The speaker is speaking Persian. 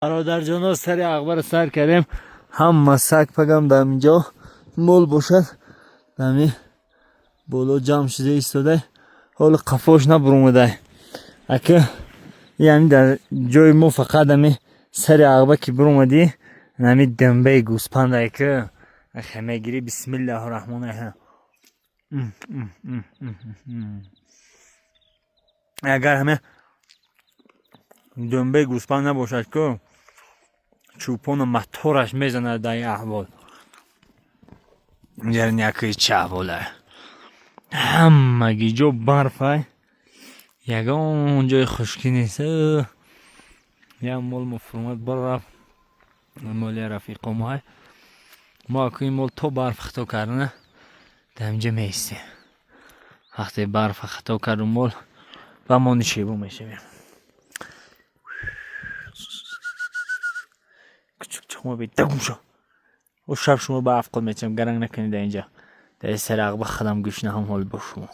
برادر جانا سر اخبار سر کردیم. هم سگ پگم در اینجا مول باشد دمی بولو جمع شده ایستاده حال قفاش نبرومده اکه یعنی در جای ما فقط دمی سر اخبار که برومدی نمی دنبه گوسپنده که همه گیری بسم الله الرحمن الرحیم. اگر همه دنبه گوسپند نباشد که چوپان و مطورش میزنه در این احوال در نیکی چه احواله همگی جو برفه یگان جای خشکی نیست. یه مول مفرومت بر رفت مولی رفیق ما ما که این مول تو برف خطا کردنه در اینجا میسته وقتی برف خطا کردن مول و ما نیچه میشه کچک چما بید دگم شو و شب شما با افقال میتونم گرنگ نکنید در اینجا در سر اقبا خدم گوش نهم حال با شما.